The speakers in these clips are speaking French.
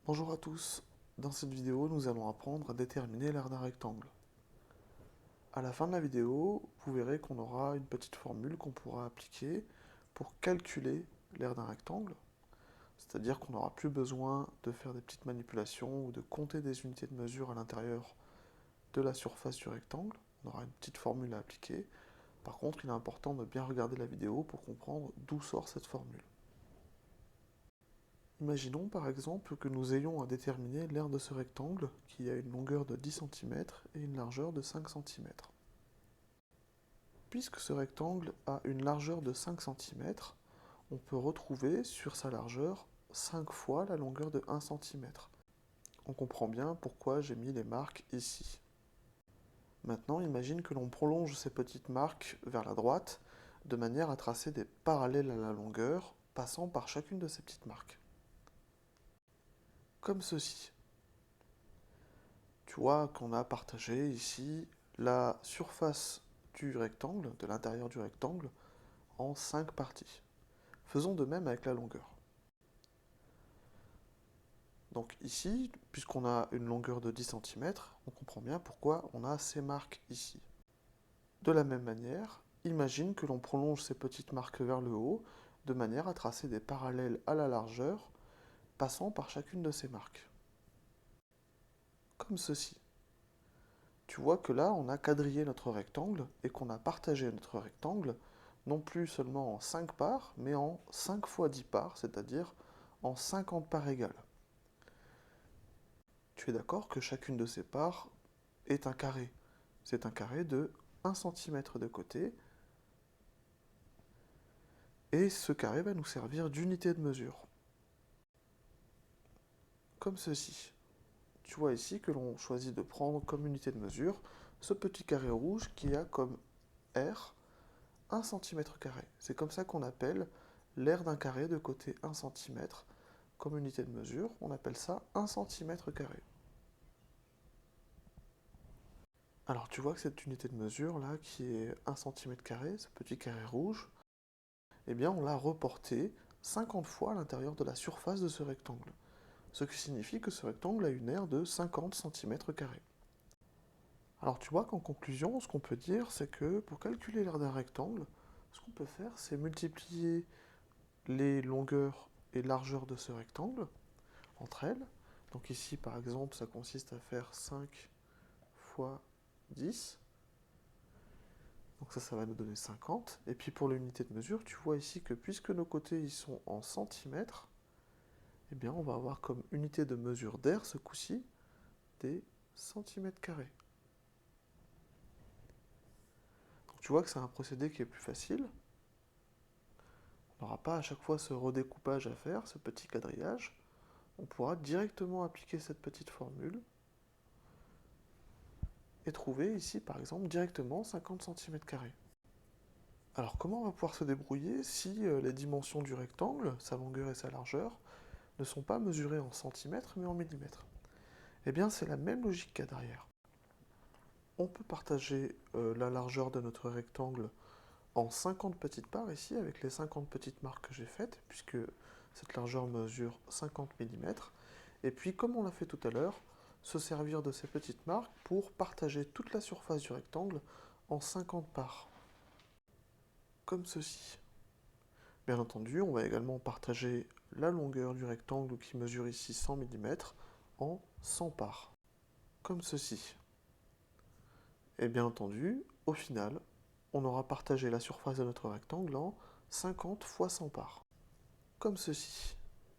Bonjour à tous, dans cette vidéo nous allons apprendre à déterminer l'aire d'un rectangle. À la fin de la vidéo, vous verrez qu'on aura une petite formule qu'on pourra appliquer pour calculer l'aire d'un rectangle, c'est-à-dire qu'on n'aura plus besoin de faire des petites manipulations ou de compter des unités de mesure à l'intérieur de la surface du rectangle, on aura une petite formule à appliquer. Par contre, il est important de bien regarder la vidéo pour comprendre d'où sort cette formule. Imaginons par exemple que nous ayons à déterminer l'aire de ce rectangle qui a une longueur de 10 cm et une largeur de 5 cm. Puisque ce rectangle a une largeur de 5 cm, on peut retrouver sur sa largeur 5 fois la longueur de 1 cm. On comprend bien pourquoi j'ai mis les marques ici. Maintenant, imagine que l'on prolonge ces petites marques vers la droite de manière à tracer des parallèles à la longueur passant par chacune de ces petites marques. Comme ceci. Tu vois qu'on a partagé ici la surface du rectangle, de l'intérieur du rectangle, en 5 parties. Faisons de même avec la longueur. Donc ici, puisqu'on a une longueur de 10 cm, on comprend bien pourquoi on a ces marques ici. De la même manière, imagine que l'on prolonge ces petites marques vers le haut, de manière à tracer des parallèles à la largeur, passant par chacune de ces marques. Comme ceci. Tu vois que là, on a quadrillé notre rectangle et qu'on a partagé notre rectangle non plus seulement en 5 parts, mais en 5 fois 10 parts, c'est-à-dire en 50 parts égales. Tu es d'accord que chacune de ces parts est un carré. C'est un carré de 1 cm de côté, et ce carré va nous servir d'unité de mesure. Comme ceci. Tu vois ici que l'on choisit de prendre comme unité de mesure ce petit carré rouge qui a comme R 1 cm². C'est comme ça qu'on appelle l'aire d'un carré de côté 1 cm. Comme unité de mesure, on appelle ça 1 cm². Alors tu vois que cette unité de mesure là, qui est 1 cm², ce petit carré rouge, eh bien on l'a reporté 50 fois à l'intérieur de la surface de ce rectangle. Ce qui signifie que ce rectangle a une aire de 50 cm². Alors tu vois qu'en conclusion, ce qu'on peut dire, c'est que pour calculer l'aire d'un rectangle, ce qu'on peut faire, c'est multiplier les longueurs et largeurs de ce rectangle entre elles. Donc ici, par exemple, ça consiste à faire 5 fois 10. Donc ça va nous donner 50. Et puis pour l'unité de mesure, tu vois ici que puisque nos côtés ils sont en centimètres, eh bien on va avoir comme unité de mesure d'air, ce coup-ci, des centimètres carrés. Donc tu vois que c'est un procédé qui est plus facile. On n'aura pas à chaque fois ce redécoupage à faire, ce petit quadrillage. On pourra directement appliquer cette petite formule et trouver ici, par exemple, directement 50 cm². Alors comment on va pouvoir se débrouiller si les dimensions du rectangle, sa longueur et sa largeur, ne sont pas mesurées en centimètres mais en millimètres? Eh bien c'est la même logique qu'il y a derrière. On peut partager la largeur de notre rectangle en 50 petites parts ici, avec les 50 petites marques que j'ai faites, puisque cette largeur mesure 50 mm. Et puis, comme on l'a fait tout à l'heure, se servir de ces petites marques pour partager toute la surface du rectangle en 50 parts, comme ceci. Bien entendu, on va également partager la longueur du rectangle qui mesure ici 100 mm en 100 parts, comme ceci. Et bien entendu, au final, on aura partagé la surface de notre rectangle en 50 fois 100 parts, comme ceci.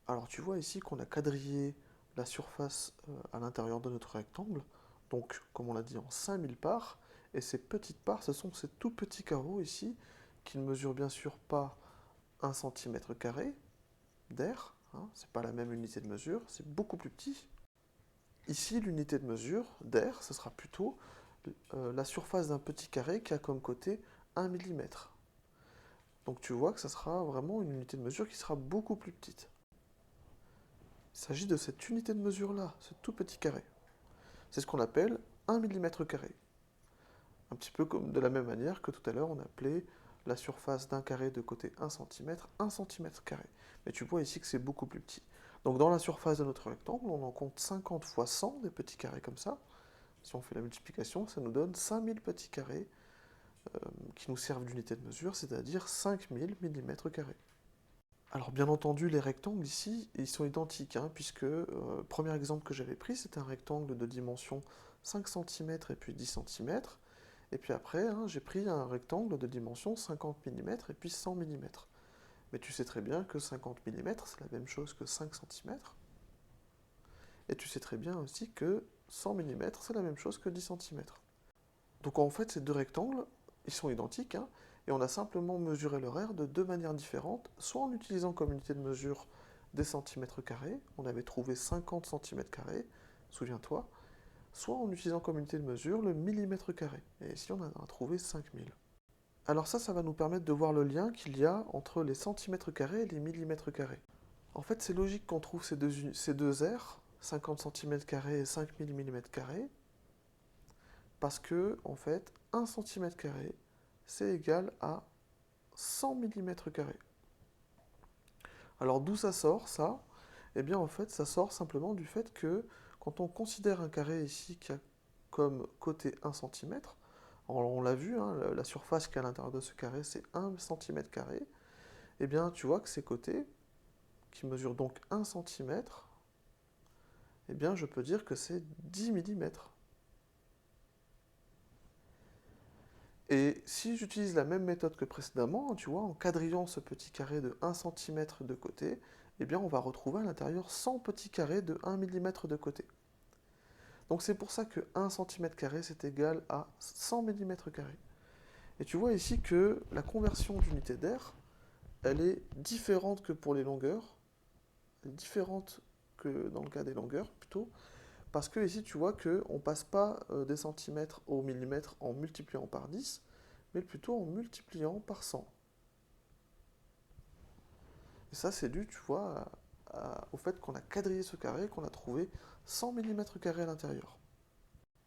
Alors tu vois ici qu'on a quadrillé la surface à l'intérieur de notre rectangle, donc comme on l'a dit en 5000 parts, et ces petites parts, ce sont ces tout petits carreaux ici, qui ne mesurent bien sûr pas 1 cm² d'air, hein, c'est pas la même unité de mesure, c'est beaucoup plus petit. Ici, l'unité de mesure d'air, ce sera plutôt la surface d'un petit carré qui a comme côté 1 mm. Donc tu vois que ça sera vraiment une unité de mesure qui sera beaucoup plus petite. Il s'agit de cette unité de mesure-là, ce tout petit carré. C'est ce qu'on appelle 1 mm². Un petit peu comme de la même manière que tout à l'heure on appelait la surface d'un carré de côté 1 cm, 1 cm². Mais tu vois ici que c'est beaucoup plus petit. Donc dans la surface de notre rectangle, on en compte 50 fois 100, des petits carrés comme ça. Si on fait la multiplication, ça nous donne 5000 petits carrés qui nous servent d'unité de mesure, c'est-à-dire 5000 mm². Alors bien entendu, les rectangles ici, ils sont identiques, hein, puisque le premier exemple que j'avais pris, c'était un rectangle de dimension 5 cm et puis 10 cm. Et puis après, hein, j'ai pris un rectangle de dimension 50 mm et puis 100 mm. Mais tu sais très bien que 50 mm, c'est la même chose que 5 cm. Et tu sais très bien aussi que 100 mm, c'est la même chose que 10 cm. Donc en fait, ces deux rectangles, ils sont identiques, hein, et on a simplement mesuré leur aire de deux manières différentes, soit en utilisant comme unité de mesure des centimètres carrés, on avait trouvé 50 cm carrés, souviens-toi, soit en utilisant comme unité de mesure le millimètre carré, et ici on a trouvé 5000. Alors ça va nous permettre de voir le lien qu'il y a entre les centimètres carrés et les millimètres carrés. En fait, c'est logique qu'on trouve ces deux aires, 50 cm² et 5000 mm², parce que, en fait, 1 cm², c'est égal à 100 mm². Alors d'où ça sort, ça? Eh bien, en fait, ça sort simplement du fait que, quand on considère un carré ici qui a comme côté 1 cm, on l'a vu, hein, la surface qui est à l'intérieur de ce carré, c'est 1 cm², eh bien, tu vois que ces côtés, qui mesurent donc 1 cm, eh bien, je peux dire que c'est 10 mm. Et si j'utilise la même méthode que précédemment, tu vois, en quadrillant ce petit carré de 1 cm de côté, eh bien on va retrouver à l'intérieur 100 petits carrés de 1 mm de côté. Donc c'est pour ça que 1 cm² c'est égal à 100 mm². Et tu vois ici que la conversion d'unité d'aire, elle est différente que pour les longueurs, elle est différente que dans le cas des longueurs plutôt, parce que ici tu vois qu'on ne passe pas des centimètres au millimètre en multipliant par 10, mais plutôt en multipliant par 100. Et ça, c'est dû, tu vois, au fait qu'on a quadrillé ce carré, qu'on a trouvé 100 mm² à l'intérieur.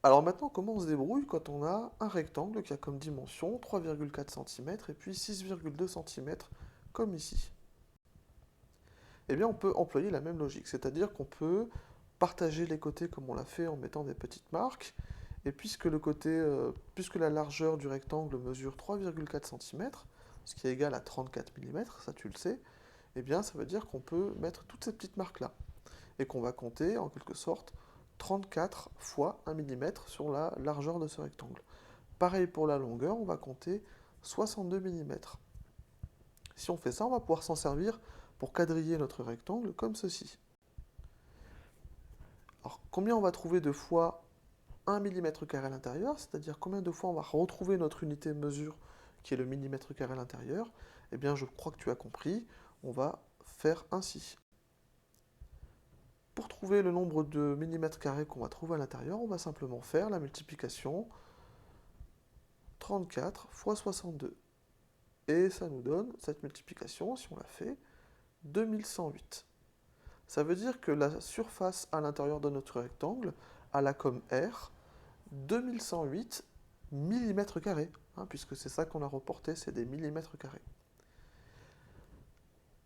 Alors maintenant, comment on se débrouille quand on a un rectangle qui a comme dimension 3,4 cm et puis 6,2 cm, comme ici? Eh bien, on peut employer la même logique, c'est-à-dire qu'on peut partager les côtés comme on l'a fait en mettant des petites marques, et puisque la largeur du rectangle mesure 3,4 cm, ce qui est égal à 34 mm, ça tu le sais, eh bien ça veut dire qu'on peut mettre toutes ces petites marques-là, et qu'on va compter en quelque sorte 34 fois 1 mm sur la largeur de ce rectangle. Pareil pour la longueur, on va compter 62 mm. Si on fait ça, on va pouvoir s'en servir pour quadriller notre rectangle comme ceci. Alors combien on va trouver de fois 1 mm² à l'intérieur, c'est-à-dire combien de fois on va retrouver notre unité de mesure qui est le millimètre² à l'intérieur? Eh bien je crois que tu as compris, on va faire ainsi. Pour trouver le nombre de millimètres carrés qu'on va trouver à l'intérieur, on va simplement faire la multiplication 34 fois 62. Et ça nous donne, cette multiplication, si on la fait, 2108. Ça veut dire que la surface à l'intérieur de notre rectangle a la comme R 2108 mm², hein, puisque c'est ça qu'on a reporté, c'est des millimètres carrés.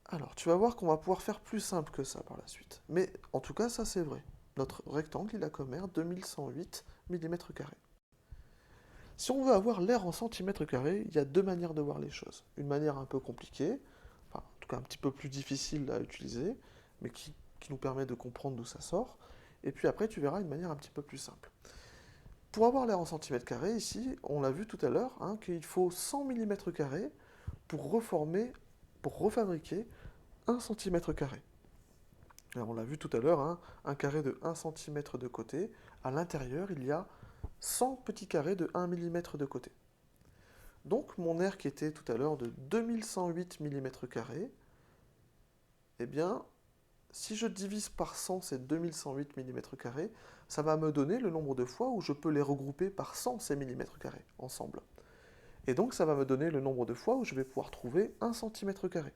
Alors, tu vas voir qu'on va pouvoir faire plus simple que ça par la suite. Mais en tout cas, ça c'est vrai. Notre rectangle, il a comme aire 2108 mm². Si on veut avoir l'aire en centimètres carrés, il y a deux manières de voir les choses. Une manière un peu compliquée, enfin, en tout cas un petit peu plus difficile à utiliser, mais qui nous permet de comprendre d'où ça sort. Et puis après, tu verras une manière un petit peu plus simple. Pour avoir l'aire en centimètres carrés, ici, on l'a vu tout à l'heure, hein, qu'il faut 100 mm² pour refabriquer 1 cm². Alors on l'a vu tout à l'heure, hein, un carré de 1 cm de côté, à l'intérieur il y a 100 petits carrés de 1 mm de côté. Donc mon aire qui était tout à l'heure de 2108 mm², eh bien, si je divise par 100 ces 2108 mm², ça va me donner le nombre de fois où je peux les regrouper par 100 ces mm² ensemble. Et donc ça va me donner le nombre de fois où je vais pouvoir trouver 1 cm².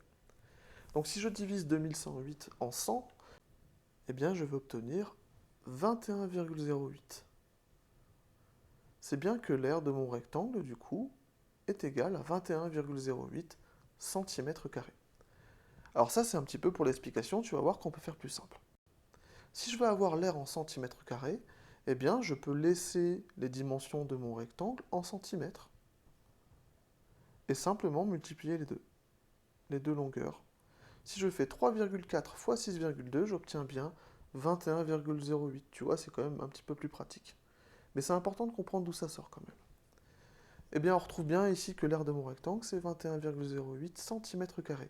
Donc si je divise 2108 en 100, eh bien je vais obtenir 21,08. C'est bien que l'aire de mon rectangle, du coup, est égale à 21,08 cm². Alors ça, c'est un petit peu pour l'explication, tu vas voir qu'on peut faire plus simple. Si je veux avoir l'air en centimètres carrés, eh bien, je peux laisser les dimensions de mon rectangle en centimètres et simplement multiplier les deux longueurs. Si je fais 3,4 fois 6,2, j'obtiens bien 21,08. Tu vois, c'est quand même un petit peu plus pratique. Mais c'est important de comprendre d'où ça sort quand même. Eh bien, on retrouve bien ici que l'aire de mon rectangle, c'est 21,08 cm².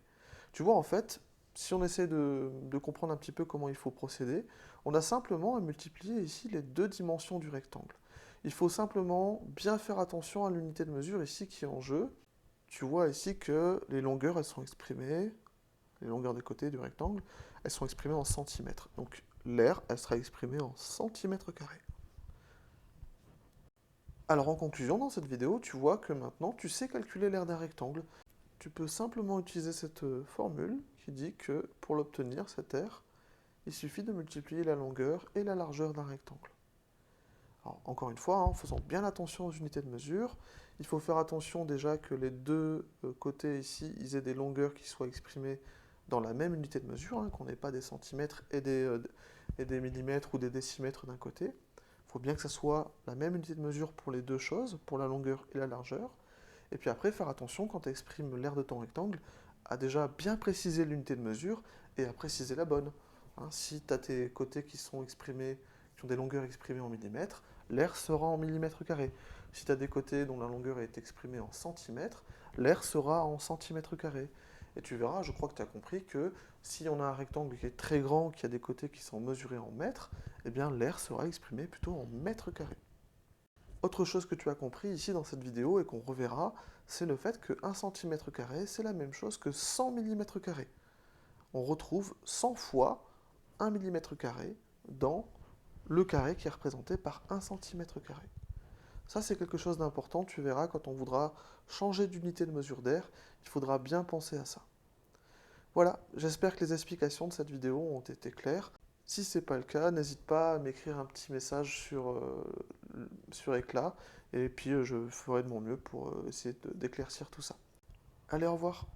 Tu vois, en fait, si on essaie de comprendre un petit peu comment il faut procéder, on a simplement à multiplier ici les deux dimensions du rectangle. Il faut simplement bien faire attention à l'unité de mesure ici qui est en jeu. Tu vois ici que les longueurs, elles sont exprimées, les longueurs des côtés du rectangle, elles sont exprimées en centimètres. Donc l'aire, elle sera exprimée en centimètres carrés. Alors en conclusion, dans cette vidéo, tu vois que maintenant, tu sais calculer l'aire d'un rectangle. Tu peux simplement utiliser cette formule qui dit que pour l'obtenir, cette aire, il suffit de multiplier la longueur et la largeur d'un rectangle. Alors, encore une fois, en faisant bien attention aux unités de mesure, il faut faire attention déjà que les deux côtés ici, ils aient des longueurs qui soient exprimées dans la même unité de mesure, qu'on n'ait pas des centimètres et des millimètres ou des décimètres d'un côté. Il faut bien que ça soit la même unité de mesure pour les deux choses, pour la longueur et la largeur. Et puis après, faire attention quand tu exprimes l'aire de ton rectangle, à déjà bien préciser l'unité de mesure et à préciser la bonne. Si tu as tes côtés qui sont exprimés, qui ont des longueurs exprimées en millimètres, l'aire sera en millimètres carrés. Si tu as des côtés dont la longueur est exprimée en centimètres, l'aire sera en centimètres carrés. Et tu verras, je crois que tu as compris que si on a un rectangle qui est très grand, qui a des côtés qui sont mesurés en mètres, eh bien l'aire sera exprimée plutôt en mètres carrés. Autre chose que tu as compris ici dans cette vidéo et qu'on reverra, c'est le fait que 1 cm², c'est la même chose que 100 mm². On retrouve 100 fois 1 mm² dans le carré qui est représenté par 1 cm². Ça, c'est quelque chose d'important, tu verras, quand on voudra changer d'unité de mesure d'air, il faudra bien penser à ça. Voilà, j'espère que les explications de cette vidéo ont été claires. Si ce n'est pas le cas, n'hésite pas à m'écrire un petit message sur Éclat, et puis je ferai de mon mieux pour essayer d'éclaircir tout ça. Allez, au revoir.